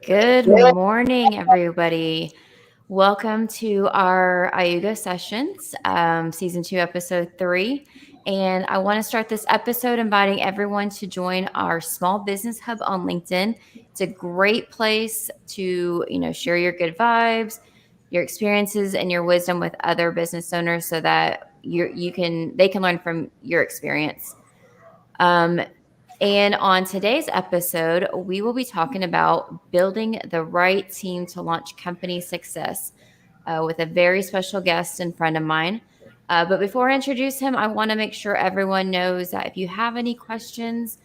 Good morning, everybody. Welcome to our IOOGO sessions, season 2, episode 3. And I want to start this episode inviting everyone to join our small business hub on LinkedIn. It's a great place to, share your good vibes, your experiences, and your wisdom with other business owners so that they can learn from your experience. And on today's episode, we will be talking about building the right team to launch company success with a very special guest and friend of mine. But before I introduce him, I want to make sure everyone knows that if you have any questions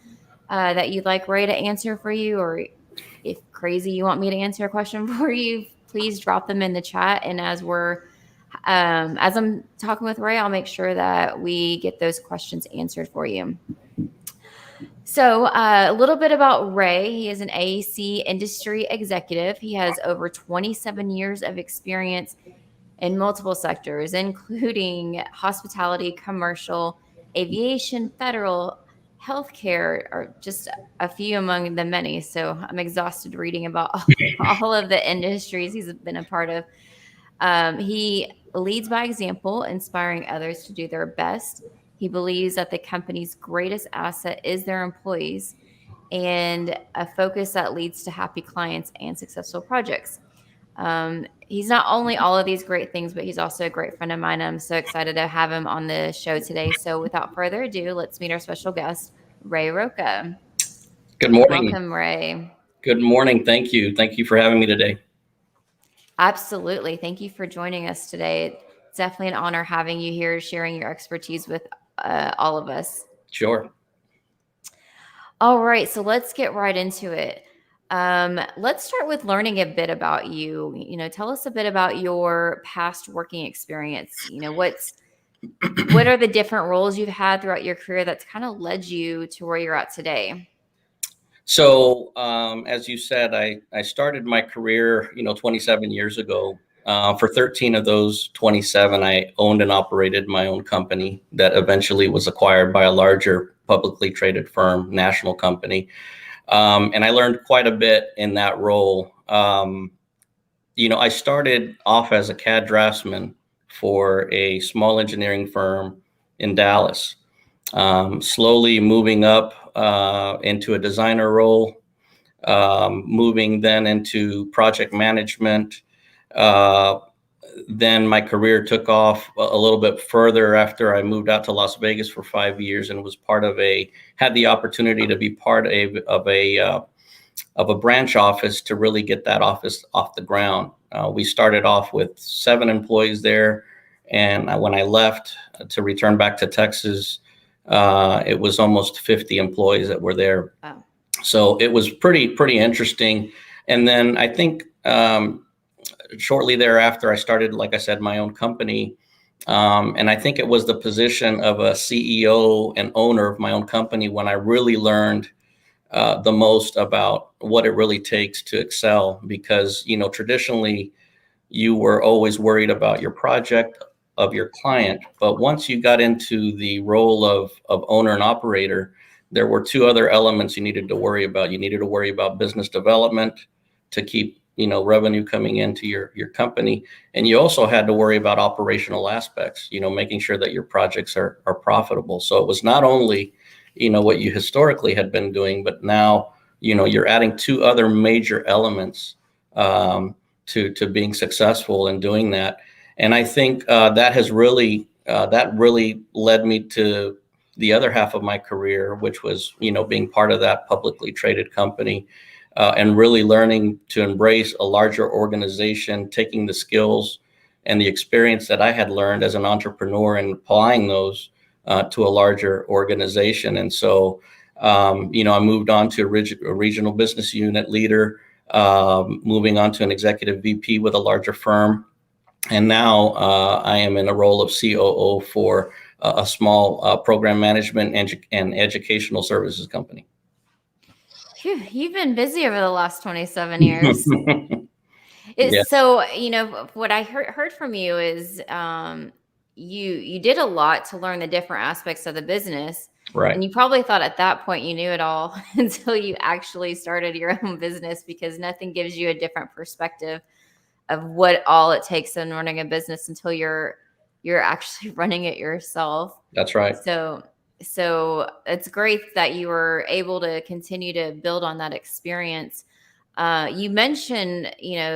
that you'd like Ray to answer for you, or if crazy you want me to answer a question for you, please drop them in the chat. And as I'm talking with Ray, I'll make sure that we get those questions answered for you. So a little bit about Ray. He is an AEC industry executive. He has over 27 years of experience in multiple sectors, including hospitality, commercial, aviation, federal, healthcare, or just a few among the many. So I'm exhausted reading about all of the industries he's been a part of. He leads by example, inspiring others to do their best. He believes that the company's greatest asset is their employees and a focus that leads to happy clients and successful projects. He's not only all of these great things, but he's also a great friend of mine. I'm so excited to have him on the show today. So without further ado, let's meet our special guest, Ray Roca. Good morning. Welcome, Ray. Good morning. Thank you. Thank you for having me today. Absolutely. Thank you for joining us today. It's definitely an honor having you here, sharing your expertise with all of us. Sure. All right. So let's get right into it. Let's start with learning a bit about you. Tell us a bit about your past working experience. What are the different roles you've had throughout your career that's kind of led you to where you're at today? So, as you said, I started my career, 27 years ago. For 13 of those 27, I owned and operated my own company that eventually was acquired by a larger publicly traded firm, national company. And I learned quite a bit in that role. I started off as a CAD draftsman for a small engineering firm in Dallas, slowly moving up into a designer role, moving then into project management. Then my career took off a little bit further after I moved out to Las Vegas for 5 years and was had the opportunity to be part of a branch office to really get that office off the ground. We started off with 7 employees there. And when I left to return back to Texas, it was almost 50 employees that were there. Wow. So it was pretty interesting. And then I think shortly thereafter, I started, like I said, my own company. And I think it was the position of a CEO and owner of my own company when I really learned the most about what it really takes to excel. Because, traditionally, you were always worried about your project, of your client. But once you got into the role of owner and operator, there were 2 other elements you needed to worry about. You needed to worry about business development to keep, revenue coming into your company. And you also had to worry about operational aspects, making sure that your projects are profitable. So it was not only, what you historically had been doing, but now, you're adding 2 other major elements to being successful in doing that. And I think that really led me to the other half of my career, which was, being part of that publicly traded company and really learning to embrace a larger organization, taking the skills and the experience that I had learned as an entrepreneur and applying those to a larger organization. And so, I moved on to a regional business unit leader, moving on to an executive VP with a larger firm. And now I am in a role of COO for a small program management and educational services company. Phew, you've been busy over the last 27 years. Yeah. So, what I heard from you is you did a lot to learn the different aspects of the business. Right. And you probably thought at that point you knew it all until you actually started your own business, because nothing gives you a different perspective of what all it takes in running a business until you're actually running it yourself. That's right. So it's great that you were able to continue to build on that experience. You mentioned,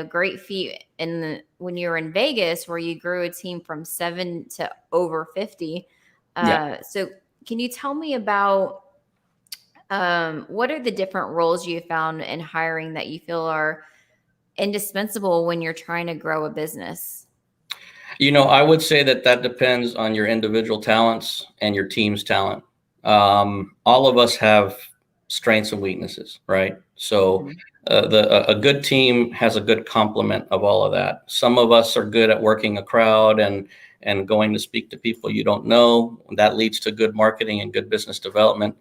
great feat when you were in Vegas, where you grew a team from 7 to over 50. Yeah. So can you tell me about what are the different roles you found in hiring that you feel are indispensable when you're trying to grow a business? I would say that depends on your individual talents and your team's talent. All of us have strengths and weaknesses, right? So Mhm. a good team has a good complement of all of that. Some of us are good at working a crowd and going to speak to people you don't know. That leads to good marketing and good business development.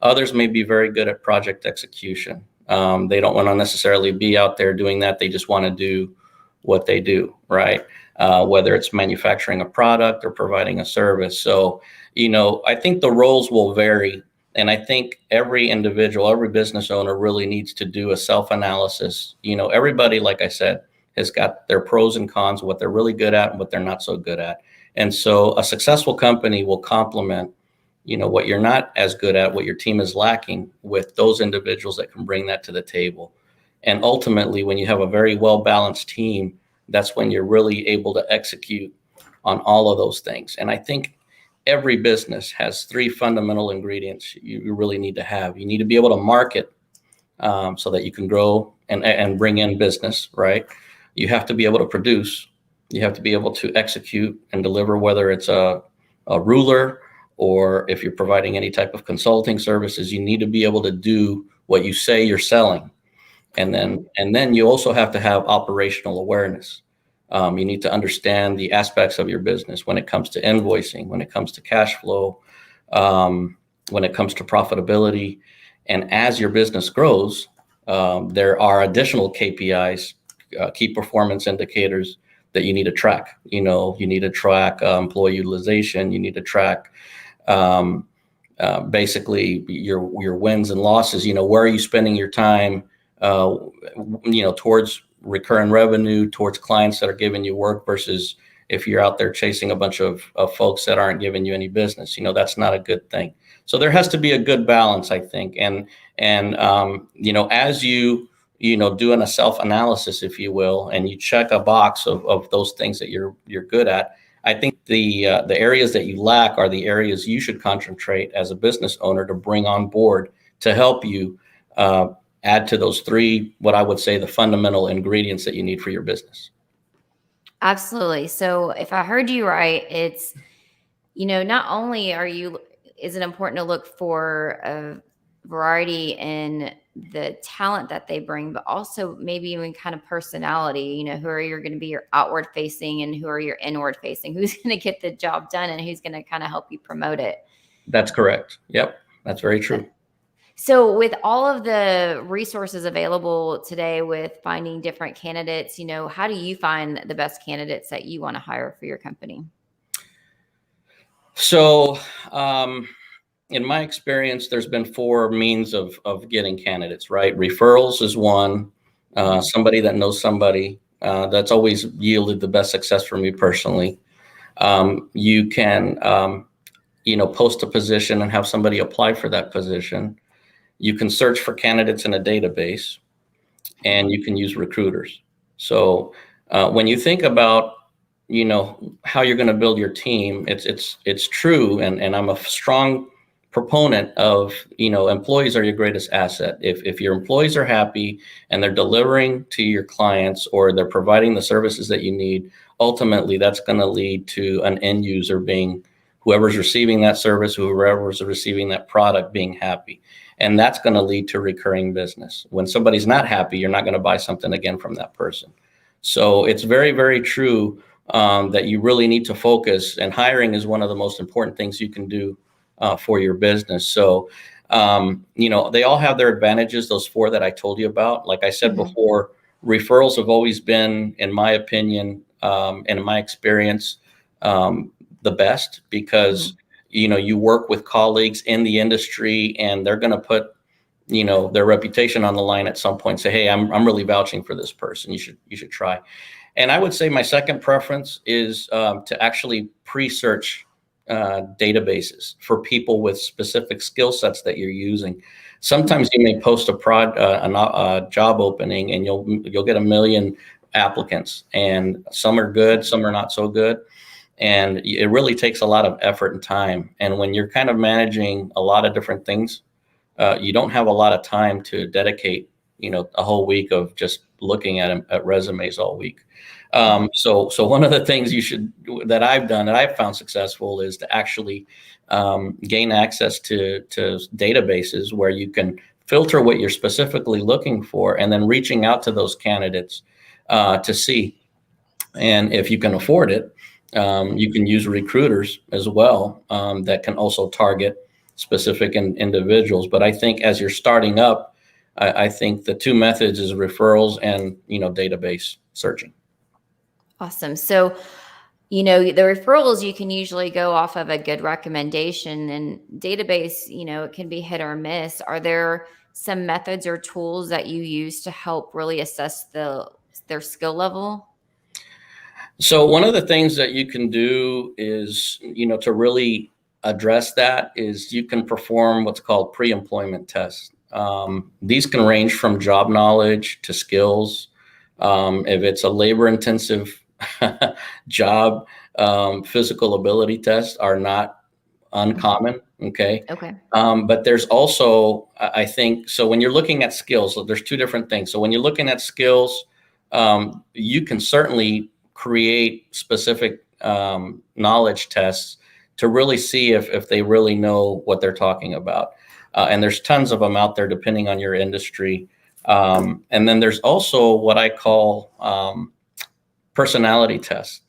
Others may be very good at project execution. They don't want to necessarily be out there doing that. They just want to do what they do, right? Whether it's manufacturing a product or providing a service. So, I think the roles will vary. And I think every individual, every business owner really needs to do a self-analysis. Everybody, like I said, has got their pros and cons, what they're really good at and what they're not so good at. And so a successful company will complement, what you're not as good at, what your team is lacking, with those individuals that can bring that to the table. And ultimately, when you have a very well-balanced team, that's when you're really able to execute on all of those things. And I think every business has three fundamental ingredients you really need to have. You need to be able to market, so that you can grow and bring in business, right? You have to be able to produce. You have to be able to execute and deliver, whether it's a ruler or if you're providing any type of consulting services. You need to be able to do what you say you're selling. And then you also have to have operational awareness. You need to understand the aspects of your business when it comes to invoicing, when it comes to cash flow, when it comes to profitability. And as your business grows, there are additional KPIs, key performance indicators, that you need to track. You need to track employee utilization. You need to track basically your wins and losses. Where are you spending your time? Towards recurring revenue, towards clients that are giving you work, versus if you're out there chasing a bunch of folks that aren't giving you any business. That's not a good thing. So there has to be a good balance, I think. And as you doing a self-analysis, if you will, and you check a box of those things that you're good at, I think the areas that you lack are the areas you should concentrate as a business owner to bring on board to help you add to those three, what I would say, the fundamental ingredients that you need for your business. Absolutely. So if I heard you right, it's, not only is it important to look for a variety in the talent that they bring, but also maybe even kind of personality, who are you going to be your outward facing and who are your inward facing, who's going to get the job done and who's going to kind of help you promote it. That's correct. Yep. That's very true. So with all of the resources available today with finding different candidates, how do you find the best candidates that you want to hire for your company? So, in my experience, there's been four means of getting candidates, right? Referrals is one. Somebody that knows somebody. That's always yielded the best success for me personally. You can, post a position and have somebody apply for that position. You can search for candidates in a database, and you can use recruiters. So when you think about how you're going to build your team, it's true, and I'm a strong proponent of employees are your greatest asset. If your employees are happy and they're delivering to your clients, or they're providing the services that you need, ultimately that's going to lead to an end user being, whoever's receiving that service, whoever's receiving that product, being happy. And that's going to lead to recurring business. When somebody's not happy, you're not going to buy something again from that person. So it's very, very true that you really need to focus, and hiring is one of the most important things you can do for your business. So, they all have their advantages, those four that I told you about. Like I said before, referrals have always been, in my opinion, and in my experience, the best, because you work with colleagues in the industry, and they're going to put their reputation on the line at some point. Say, hey, I'm really vouching for this person. You should try. And I would say my second preference is to actually pre-search databases for people with specific skill sets that you're using. Sometimes you may post a job opening, and you'll get 1 million applicants, and some are good, some are not so good. And it really takes a lot of effort and time. And when you're kind of managing a lot of different things, you don't have a lot of time to dedicate, a whole week of just looking at resumes all week. So one of the things that I've done that I've found successful is to actually gain access to databases where you can filter what you're specifically looking for, and then reaching out to those candidates to see. And if you can afford it, you can use recruiters as well that can also target specific individuals. But I think as you're starting up, I think the two methods is referrals and database searching. Awesome. So, the referrals, you can usually go off of a good recommendation, and database, it can be hit or miss. Are there some methods or tools that you use to help really assess their skill level? So one of the things that you can do is, to really address that, is you can perform what's called pre-employment tests. These can range from job knowledge to skills. If it's a labor-intensive job, physical ability tests are not uncommon. Okay. Okay. But there's also, I think, so when you're looking at skills, so there's two different things. So when you're looking at skills, you can certainly create specific knowledge tests to really see if they really know what they're talking about. And there's tons of them out there depending on your industry. And then there's also what I call personality tests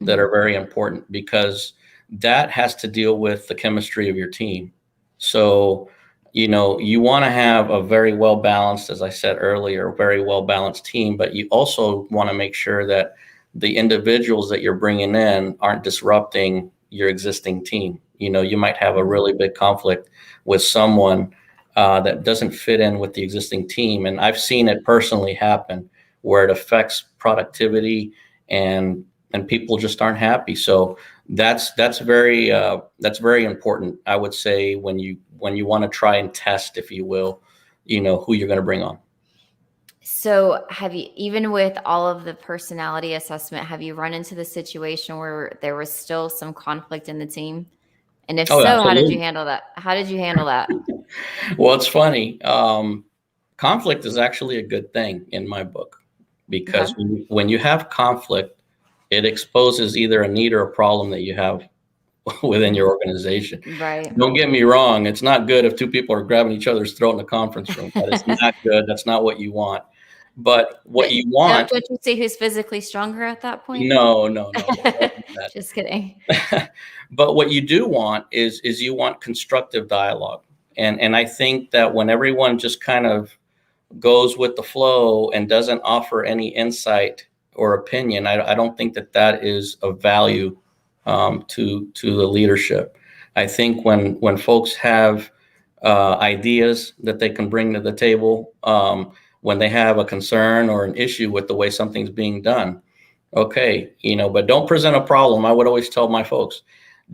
that are very important, because that has to deal with the chemistry of your team. So, you want to have a very well balanced, as I said earlier, very well balanced team, but you also want to make sure that the individuals that you're bringing in aren't disrupting your existing team. You might have a really big conflict with someone that doesn't fit in with the existing team. And I've seen it personally happen where it affects productivity, and people just aren't happy. So that's very important, I would say, when you want to try and test, if you will, who you're going to bring on. So have you, even with all of the personality assessment, have you run into the situation where there was still some conflict in the team? And if Oh, so, how did you absolutely. handle that? How did you handle that? Well, it's funny. Conflict is actually a good thing in my book, Okay. because when you have conflict, it exposes either a need or a problem that you have within your organization. Right. Don't get me wrong. It's not good if two people are grabbing each other's throat in a conference room. That is not good. That's not what you want. But what But you want, don't you see who's physically stronger at that point? no, don't do Just kidding. that. But what you do want is you want constructive dialogue. And I think that when everyone just kind of goes with the flow and doesn't offer any insight or opinion, I don't think that is of value to the leadership. I think when folks have ideas that they can bring to the table, when they have a concern or an issue with the way something's being done, okay, but don't present a problem. I would always tell my folks,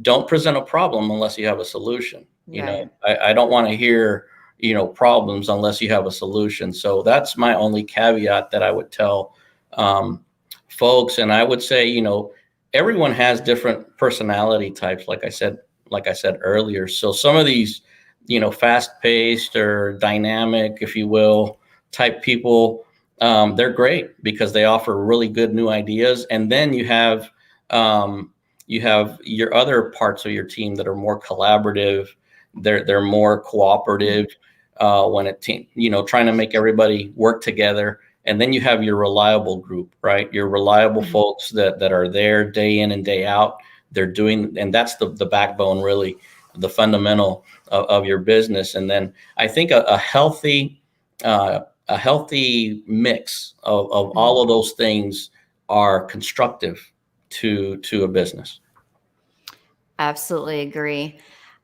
don't present a problem unless you have a solution. Right. I don't want to hear problems unless you have a solution. So that's my only caveat that I would tell folks. And I would say, everyone has different personality types, like I said earlier. So some of these, fast-paced or dynamic, if you will, type people, they're great because they offer really good new ideas. And then you have your other parts of your team that are more collaborative. They're more cooperative when trying to make everybody work together. And then you have your reliable group, right? Your reliable folks that are there day in and day out. They're doing, and that's the backbone, really, the fundamental of your business. And then I think a healthy mix of all of those things are constructive to a business. Absolutely agree.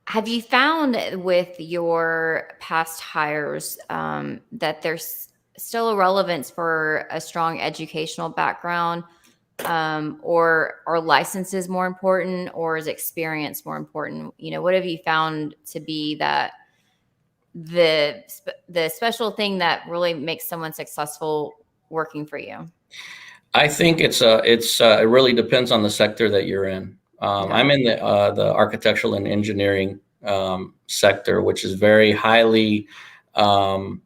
Have you found with your past hires that there's still a relevance for a strong educational background, or are licenses more important, or is experience more important? What have you found to be that the special thing that really makes someone successful working for you? I think it really depends on the sector that you're in. Okay. I'm in the architectural and engineering sector, which is very highly um,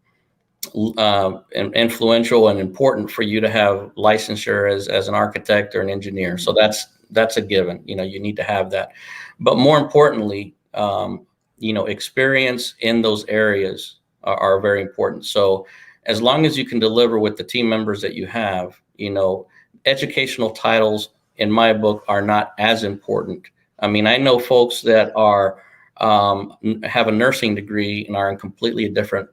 influential and important for you to have licensure as an architect or an engineer. So that's a given. You need to have that. But more importantly, experience in those areas are very important. So as long as you can deliver with the team members that you have, educational titles in my book are not as important. I mean, I know folks that have a nursing degree and are in completely a different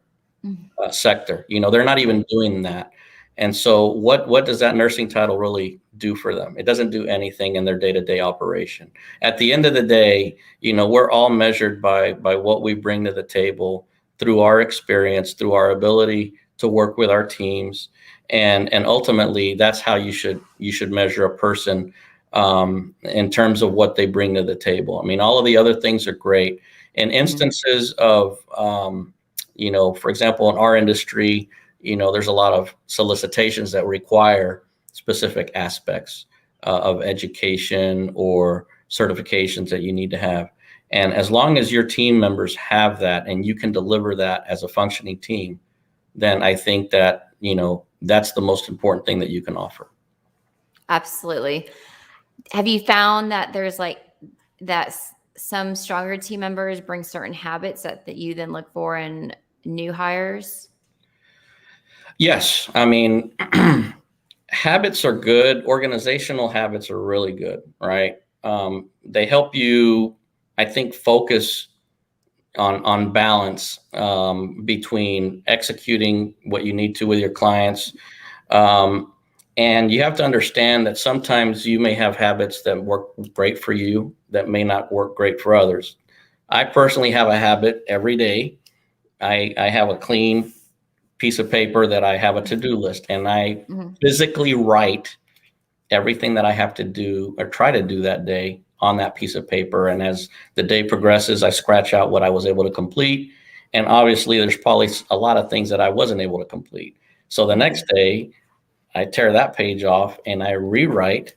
sector. They're not even doing that. And so what does that nursing title really do for them? It doesn't do anything in their day-to-day operation. At the end of the day, we're all measured by what we bring to the table through our experience, through our ability to work with our teams. And ultimately, that's how you should measure a person in terms of what they bring to the table. I mean, all of the other things are great. In instances of for example, in our industry, there's a lot of solicitations that require specific aspects of education or certifications that you need to have. And as long as your team members have that and you can deliver that as a functioning team, then I think that, that's the most important thing that you can offer. Absolutely. Have you found that there's some stronger team members bring certain habits that you then look for in new hires? Yes. I mean, habits are good. Organizational habits are really good, right? They help you, I think, focus on balance between executing what you need to with your clients. And you have to understand that sometimes you may have habits that work great for you that may not work great for others. I personally have a habit every day. I have a clean piece of paper that I have a to-do list, and I physically write everything that I have to do or try to do that day on that piece of paper. And as the day progresses, I scratch out what I was able to complete. And obviously, there's probably a lot of things that I wasn't able to complete. So the next day, I tear that page off and I rewrite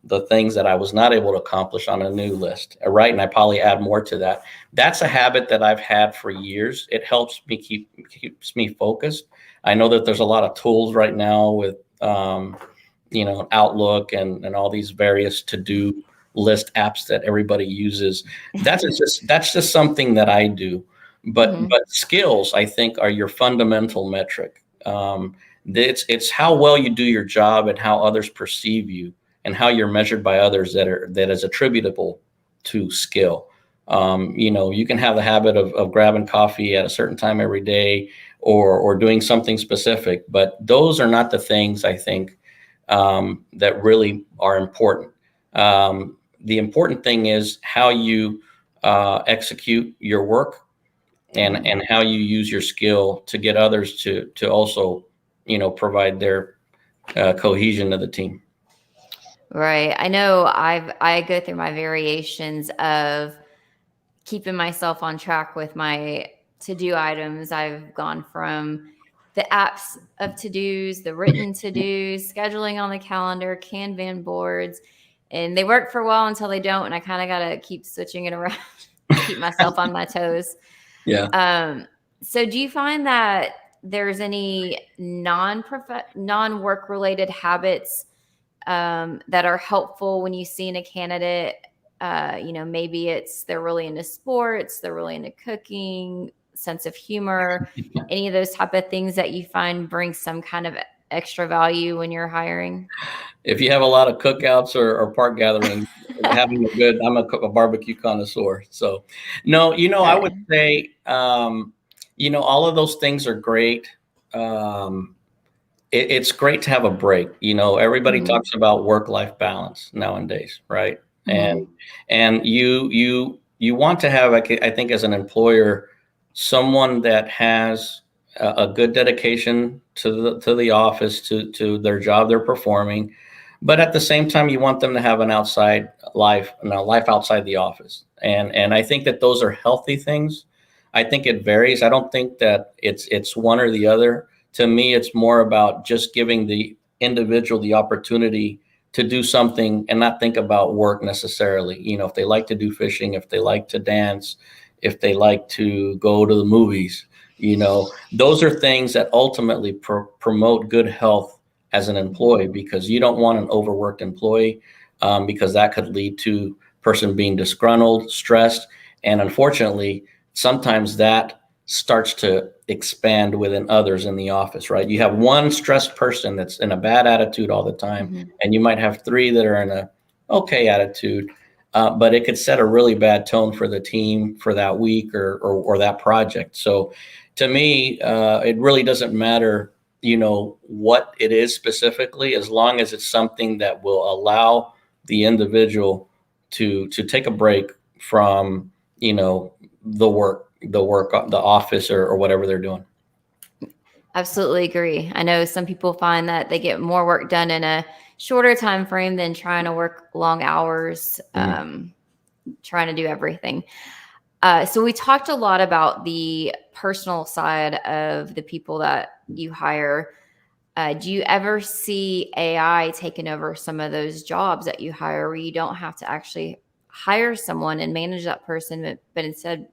the things that I was not able to accomplish on a new list. Right. And I probably add more to that. That's a habit that I've had for years. It helps me keeps me focused. I know that there's a lot of tools right now with, Outlook and all these various to-do list apps that everybody uses. That's just something that I do. But skills, I think, are your fundamental metric. It's how well you do your job and how others perceive you and how you're measured by others that is attributable to skill. You can have the habit of grabbing coffee at a certain time every day or doing something specific, but those are not the things I think that really are important. The important thing is how you execute your work and how you use your skill to get others to also, provide their cohesion to the team. Right. I know I go through my variations of keeping myself on track with my to-do items. I've gone from the apps of to-dos, the written to-dos, scheduling on the calendar, Kanban boards, and they work for a while until they don't. And I kind of got to keep switching it around to keep myself on my toes. Yeah. So do you find that there's any non-work related habits that are helpful when you see in a candidate? Maybe they're really into sports, they're really into cooking, sense of humor, any of those type of things that you find bring some kind of extra value when you're hiring? If you have a lot of cookouts or park gatherings, I'm a barbecue connoisseur. So, no, I would say, all of those things are great. It's great to have a break. Everybody talks about work-life balance nowadays, right? And you you want to have, I think, as an employer, someone that has a good dedication to the office, to their job they're performing, but at the same time, you want them to have an outside life, life outside the office. And I think that those are healthy things. I think it varies. I don't think that it's one or the other. To me, it's more about just giving the individual the opportunity to do something and not think about work necessarily. If they like to do fishing, if they like to dance, if they like to go to the movies, those are things that ultimately promote good health as an employee, because you don't want an overworked employee, because that could lead to person being disgruntled, stressed, and unfortunately, sometimes that starts to expand within others in the office, right? You have one stressed person that's in a bad attitude all the time, Mm-hmm. and you might have three that are in a okay attitude, but it could set a really bad tone for the team for that week or that project. So to me, it really doesn't matter, what it is specifically, as long as it's something that will allow the individual to take a break from, the office or whatever they're doing. Absolutely agree. I know some people find that they get more work done in a shorter time frame than trying to work long hours, trying to do everything. So we talked a lot about the personal side of the people that you hire. Do you ever see AI taking over some of those jobs that you hire, where you don't have to actually hire someone and manage that person, but instead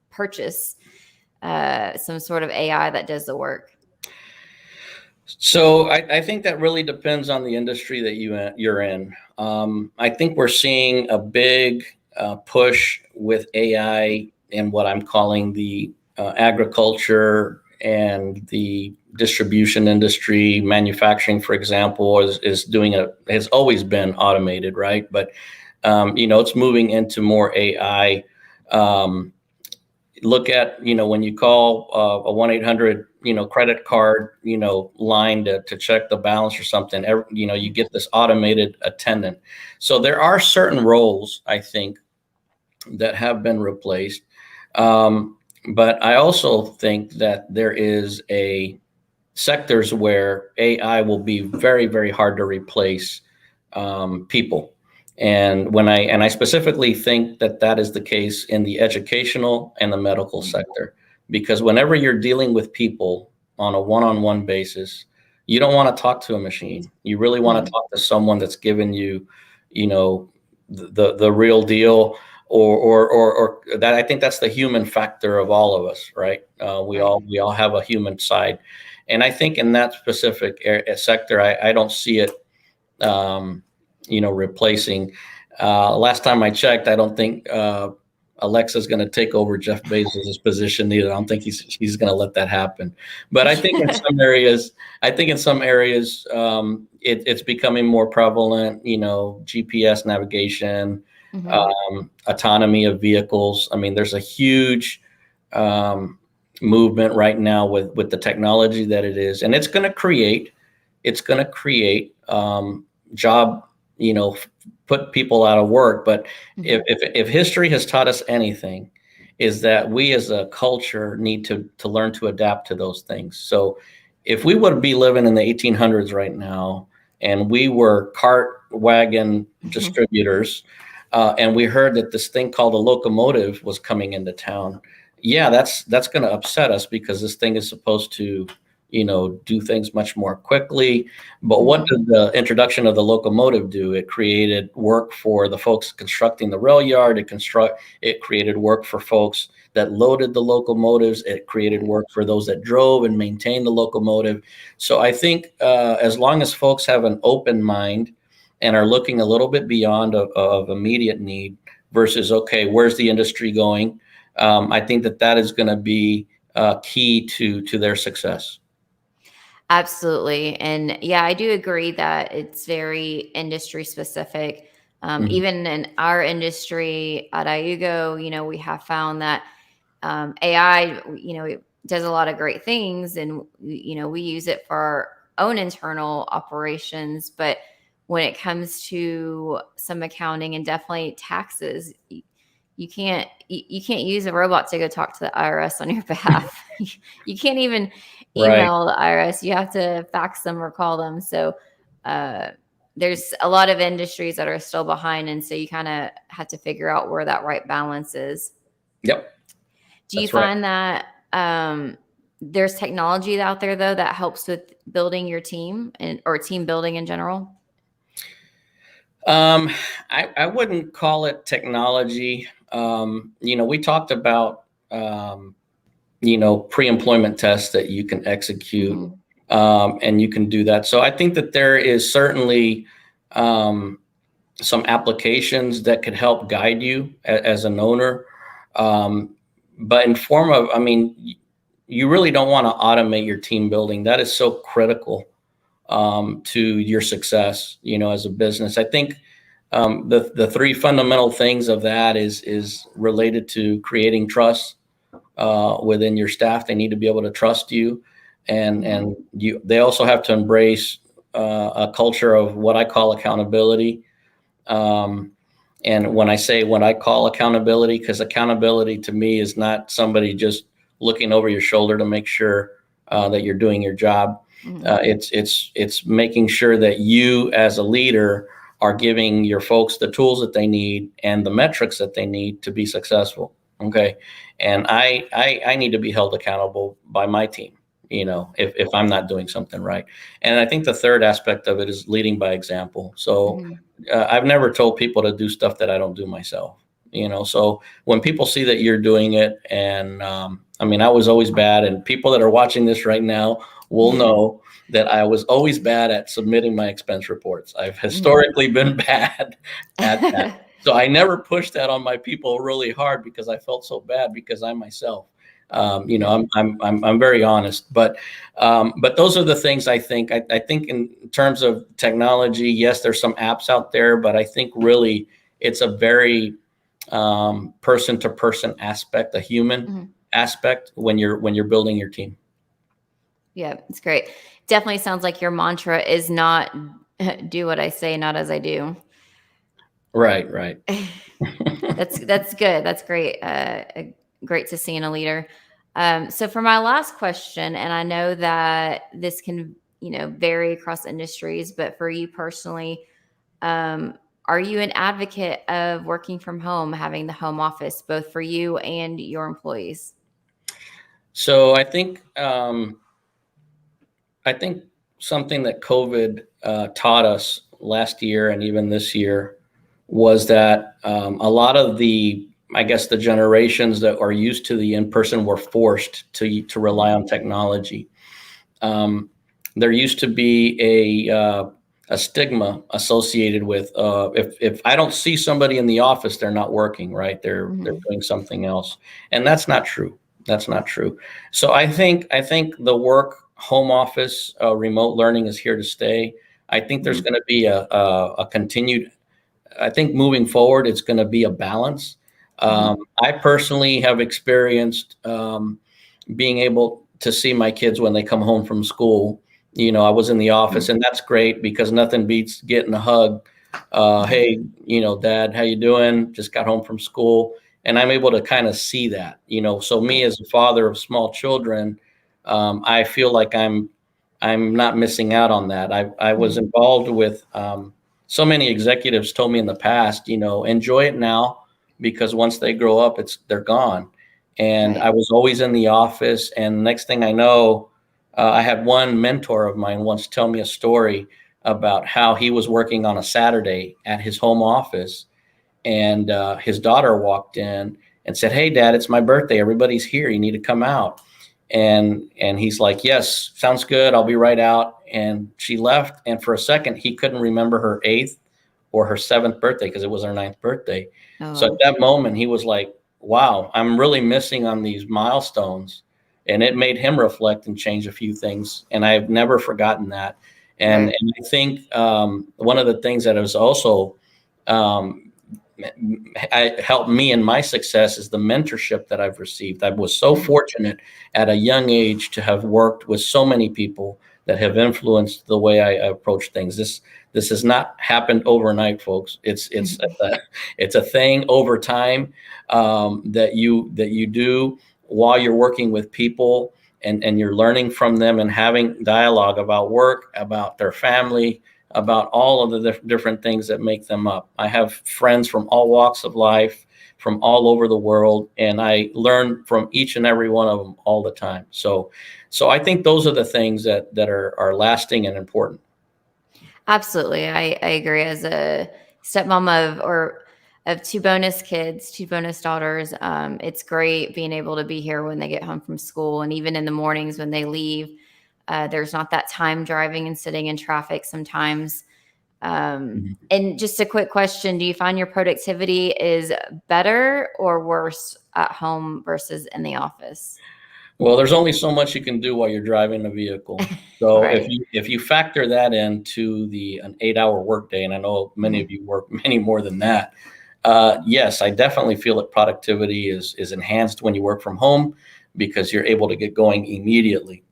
purchase some sort of AI that does the work? So I think that really depends on the industry that you're in. I think we're seeing a big push with AI in what I'm calling the agriculture and the distribution industry. Manufacturing, for example, has always been automated, right? But it's moving into more AI. Look at, when you call a 1-800 credit card line to check the balance or something, you get this automated attendant. So there are certain roles, I think, that have been replaced, but I also think that there is a sectors where AI will be very, very hard to replace people. And I specifically think that is the case in the educational and the medical sector, because whenever you're dealing with people on a one-on-one basis, you don't want to talk to a machine. You really want to talk to someone that's given you, the real deal, or that. I think that's the human factor of all of us, right? We Right. all have a human side, and I think in that specific sector, I don't see it, replacing. Last time I checked, I don't think Alexa's going to take over Jeff Bezos' position either. I don't think he's going to let that happen. But I think in some areas, it's becoming more prevalent. GPS navigation, Mhm. autonomy of vehicles. I mean, there's a huge movement right now with the technology that it is, and it's going to create job, put people out of work. But if history has taught us anything, is that we as a culture need to learn to adapt to those things. So if we would be living in the 1800s right now, and we were cart wagon distributors, and we heard that this thing called a locomotive was coming into town, yeah, that's going to upset us, because this thing is supposed to, do things much more quickly. But what Mhm. did the introduction of the locomotive do? It created work for the folks constructing the rail yard. It created work for folks that loaded the locomotives. It created work for those that drove and maintained the locomotive. So I think as long as folks have an open mind and are looking a little bit beyond of immediate need versus, okay, where's the industry going? I think that is going to be key to their success. Absolutely. And yeah, I do agree that it's very industry specific. Mhm. Even in our industry at IOOGO, we have found that AI, it does a lot of great things, and we use it for our own internal operations. But when it comes to some accounting and definitely taxes, you can't use a robot to go talk to the IRS on your behalf. You can't even Right. email the IRS. You have to fax them or call them. So there's a lot of industries that are still behind, and so you kind of have to figure out where that right balance is. Yep. Do you That's right. find that there's technology out there though that helps with building your team or team building in general? I wouldn't call it technology. We talked about, pre-employment tests that you can execute, Mhm. and you can do that. So I think that there is certainly some applications that could help guide you as an owner. But in form of, you really don't want to automate your team building. That is so critical to your success, as a business. I think the three fundamental things of that is related to creating trust within your staff. They need to be able to trust you, and you. They also have to embrace a culture of what I call accountability. And when I say what I call accountability, because accountability to me is not somebody just looking over your shoulder to make sure that you're doing your job. It's making sure that you as a leader are giving your folks the tools that they need and the metrics that they need to be successful. Okay. And I need to be held accountable by my team, if I'm not doing something right. And I think the third aspect of it is leading by example. So I've never told people to do stuff that I don't do myself. So when people see that you're doing it, and I was always bad, and people that are watching this right now will know that I was always bad at submitting my expense reports. I've historically been bad at that. So I never pushed that on my people really hard because I felt so bad, because I myself, I'm very honest, but those are the things I think. I think in terms of technology, yes, there's some apps out there, but I think really it's a very person to person aspect, a human aspect when you're building your team. Yeah, it's great. Definitely sounds like your mantra is not do what I say, not as I do. Right, right. That's good. That's great. Great to see in a leader. So for my last question, and I know that this can vary across industries, but for you personally, are you an advocate of working from home, having the home office, both for you and your employees? So I think something that COVID taught us last year and even this year was that a lot of I guess the generations that are used to the in-person were forced to rely on technology. There used to be a stigma associated with if I don't see somebody in the office, they're not working, right? They're doing something else, and that's not true. That's not true. So I think the work home office remote learning is here to stay. I think there's going to be a continued. I think moving forward, it's going to be a balance. I personally have experienced being able to see my kids when they come home from school. I was in the office, and that's great because nothing beats getting a hug. Hey, Dad, how you doing? Just got home from school. And I'm able to kind of see that, so me as a father of small children, I feel like I'm not missing out on that. I was involved with so many executives told me in the past, enjoy it now, because once they grow up, they're gone. And Right. I was always in the office. And next thing I know, I had one mentor of mine once tell me a story about how he was working on a Saturday at his home office, and his daughter walked in and said, "Hey, Dad, it's my birthday. Everybody's here. You need to come out." And he's like, "Yes, sounds good. I'll be right out." And she left. And for a second, he couldn't remember her 8th or her 7th birthday because it was her 9th birthday. So at Oh, that moment, he was like, "Wow, I'm really missing on these milestones." And it made him reflect and change a few things. And I've never forgotten that. And right. I think one of the things that is also helped me in my success is the mentorship that I've received. I was so fortunate at a young age to have worked with so many people that have influenced the way I approach things. This has not happened overnight, folks. It's a thing over time, that you do while you're working with people, and you're learning from them and having dialogue about work, about their family, about all of the different things that make them up. I have friends from all walks of life, from all over the world, and I learn from each and every one of them all the time. So I think those are the things that are lasting and important. Absolutely. I agree. As a stepmom of two bonus kids, two bonus daughters, it's great being able to be here when they get home from school. And even in the mornings when they leave, there's not that time driving and sitting in traffic sometimes. And just a quick question, do you find your productivity is better or worse at home versus in the office? Well, there's only so much you can do while you're driving a vehicle. So Right. if you factor that into an 8-hour workday, and I know many of you work many more than that, yes, I definitely feel that productivity is enhanced when you work from home, because you're able to get going immediately,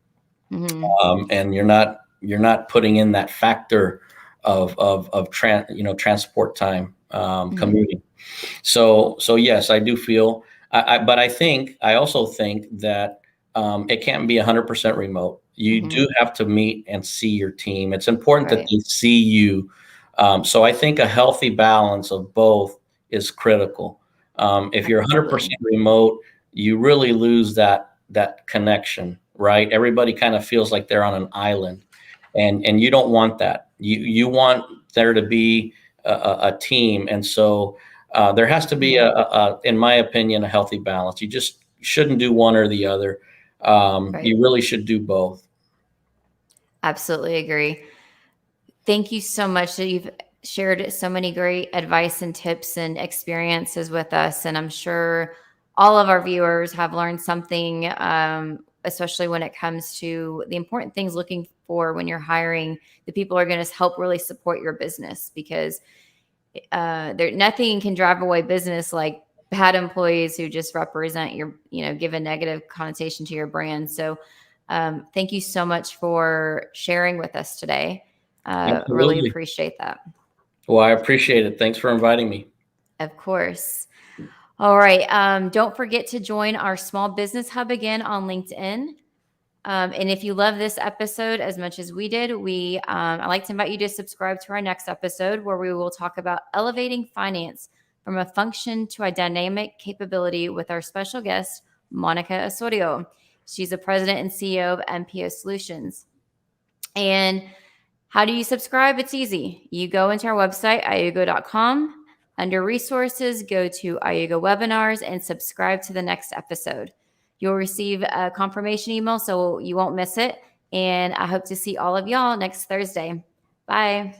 Mhm. and you're not putting in that factor of transport time, Mhm. commuting. So yes, I do feel. But I also think that it can't be 100% remote. You Mhm. do have to meet and see your team. It's important that Right. they see you. So I think a healthy balance of both is critical. If you're 100% Absolutely. remote, you really lose that connection, right? Everybody kind of feels like they're on an island, and you don't want that. You want there to be a team, and so there has to be Mhm. in my opinion, a healthy balance. You just shouldn't do one or the other. Right. You really should do both. Absolutely agree. Thank you so much that you've shared so many great advice and tips and experiences with us. And I'm sure all of our viewers have learned something, especially when it comes to the important things looking for when you're hiring the people who are going to help really support your business, because nothing can drive away business like bad employees who just represent give a negative connotation to your brand. So thank you so much for sharing with us today. Really Absolutely. appreciate that. Well, I appreciate it. Thanks for inviting me. Of course. All right. Don't forget to join our small business hub again on LinkedIn. And if you love this episode as much as we did, I'd like to invite you to subscribe to our next episode, where we will talk about elevating finance from a function to a dynamic capability with our special guest, Monica Osorio. She's the president and CEO of MPO Solutions. And how do you subscribe? It's easy. You go into our website, IOOGO.com. Under resources, go to IOOGO webinars and subscribe to the next episode. You'll receive a confirmation email so you won't miss it. And I hope to see all of y'all next Thursday. Bye.